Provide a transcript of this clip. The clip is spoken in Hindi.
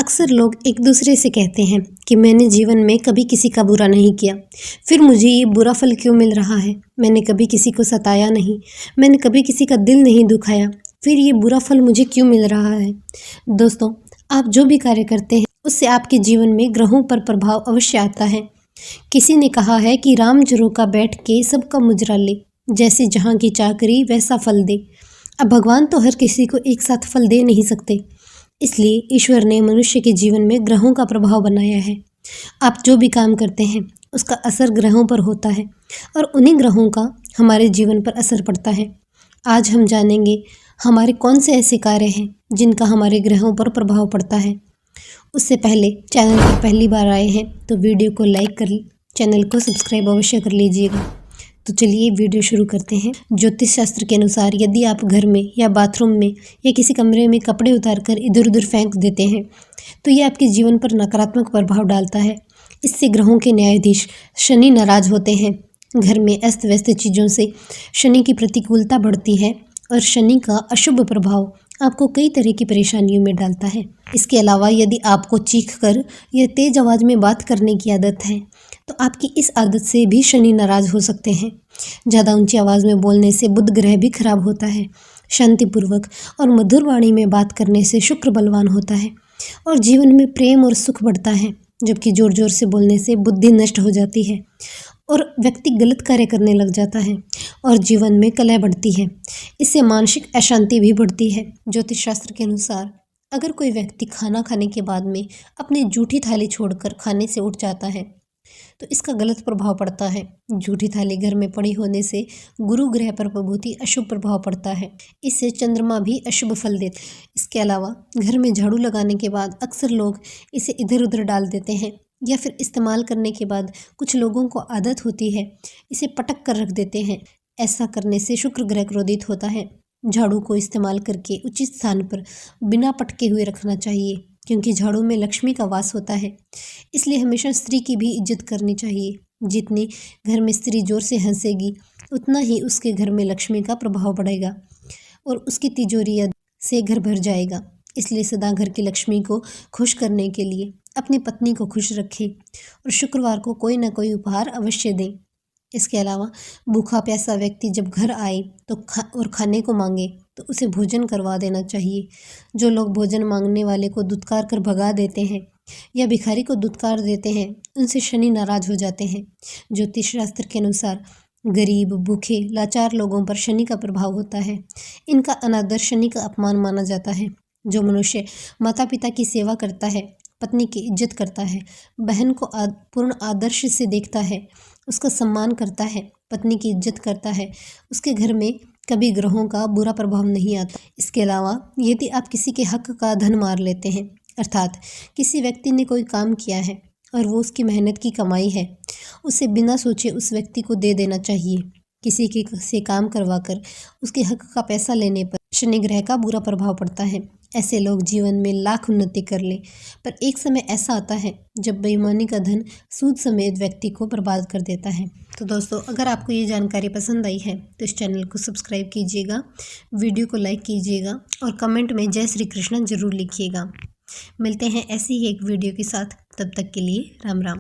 अक्सर लोग एक दूसरे से कहते हैं कि मैंने जीवन में कभी किसी का बुरा नहीं किया, फिर मुझे ये बुरा फल क्यों मिल रहा है। मैंने कभी किसी को सताया नहीं, मैंने कभी किसी का दिल नहीं दुखाया, फिर ये बुरा फल मुझे क्यों मिल रहा है। दोस्तों, आप जो भी कार्य करते हैं उससे आपके जीवन में ग्रहों पर प्रभाव अवश्य आता है। किसी ने कहा है कि राम झरोका बैठ के सबका मुजरा ले, जैसे जहाँ की चाकरी वैसा फल दे। अब भगवान तो हर किसी को एक साथ फल दे नहीं सकते, इसलिए ईश्वर ने मनुष्य के जीवन में ग्रहों का प्रभाव बनाया है। आप जो भी काम करते हैं उसका असर ग्रहों पर होता है और उन्हीं ग्रहों का हमारे जीवन पर असर पड़ता है। आज हम जानेंगे हमारे कौन से ऐसे कार्य हैं जिनका हमारे ग्रहों पर प्रभाव पड़ता है। उससे पहले चैनल पर पहली बार आए हैं तो वीडियो को लाइक कर चैनल को सब्सक्राइब अवश्य कर लीजिएगा। तो चलिए वीडियो शुरू करते हैं। ज्योतिष शास्त्र के अनुसार यदि आप घर में या बाथरूम में या किसी कमरे में कपड़े उतारकर इधर उधर फेंक देते हैं तो ये आपके जीवन पर नकारात्मक प्रभाव डालता है। इससे ग्रहों के न्यायाधीश शनि नाराज होते हैं। घर में अस्त व्यस्त चीज़ों से शनि की प्रतिकूलता बढ़ती है और शनि का अशुभ प्रभाव आपको कई तरह की परेशानियों में डालता है। इसके अलावा यदि आपको चीख कर या तेज़ आवाज़ में बात करने की आदत है तो आपकी इस आदत से भी शनि नाराज़ हो सकते हैं। ज़्यादा ऊंची आवाज़ में बोलने से बुध ग्रह भी खराब होता है। शांतिपूर्वक और मधुर वाणी में बात करने से शुक्र बलवान होता है और जीवन में प्रेम और सुख बढ़ता है, जबकि ज़ोर ज़ोर से बोलने से बुद्धि नष्ट हो जाती है और व्यक्ति गलत कार्य करने लग जाता है और जीवन में कलह बढ़ती है। इससे मानसिक अशांति भी बढ़ती है। ज्योतिष शास्त्र के अनुसार अगर कोई व्यक्ति खाना खाने के बाद में अपनी जूठी थाली छोड़कर खाने से उठ जाता है तो इसका गलत प्रभाव पड़ता है। जूठी थाली घर में पड़ी होने से गुरु ग्रह पर बहुत ही अशुभ प्रभाव पड़ता है। इससे चंद्रमा भी अशुभ फल देते हैं। इसके अलावा घर में झाड़ू लगाने के बाद अक्सर लोग इसे इधर उधर डाल देते हैं या फिर इस्तेमाल करने के बाद कुछ लोगों को आदत होती है इसे पटक कर रख देते हैं। ऐसा करने से शुक्र ग्रह क्रोधित होता है। झाड़ू को इस्तेमाल करके उचित स्थान पर बिना पटके हुए रखना चाहिए, क्योंकि झाड़ू में लक्ष्मी का वास होता है। इसलिए हमेशा स्त्री की भी इज्जत करनी चाहिए। जितनी घर में स्त्री जोर से हंसेगी उतना ही उसके घर में लक्ष्मी का प्रभाव बढ़ेगा और उसकी तिजोरी से घर भर जाएगा। इसलिए सदा घर की लक्ष्मी को खुश करने के लिए अपनी पत्नी को खुश रखें और शुक्रवार को कोई ना कोई उपहार अवश्य दें। इसके अलावा भूखा प्यासा व्यक्ति जब घर आए तो खाने को मांगे तो उसे भोजन करवा देना चाहिए। जो लोग भोजन मांगने वाले को दुत्कार कर भगा देते हैं या भिखारी को दुत्कार देते हैं उनसे शनि नाराज हो जाते हैं। ज्योतिष शास्त्र के अनुसार गरीब, भूखे, लाचार लोगों पर शनि का प्रभाव होता है। इनका अनादर शनि का अपमान माना जाता है। जो मनुष्य माता पिता की सेवा करता है, पत्नी की इज्जत करता है, बहन को पूर्ण आदर्श से देखता है, उसका सम्मान करता है, पत्नी की इज्जत करता है, उसके घर में कभी ग्रहों का बुरा प्रभाव नहीं आता। इसके अलावा यदि आप किसी के हक का धन मार लेते हैं, अर्थात किसी व्यक्ति ने कोई काम किया है और वो उसकी मेहनत की कमाई है, उसे बिना सोचे उस व्यक्ति को दे देना चाहिए। किसी के से काम करवाकर उसके हक का पैसा लेने पर शनि ग्रह का बुरा प्रभाव पड़ता है। ऐसे लोग जीवन में लाख उन्नति कर लें, पर एक समय ऐसा आता है जब बेईमानी का धन सूद समेत व्यक्ति को बर्बाद कर देता है। तो दोस्तों, अगर आपको ये जानकारी पसंद आई है तो इस चैनल को सब्सक्राइब कीजिएगा, वीडियो को लाइक कीजिएगा और कमेंट में जय श्री कृष्ण जरूर लिखिएगा। मिलते हैं ऐसी ही एक वीडियो के साथ, तब तक के लिए राम राम।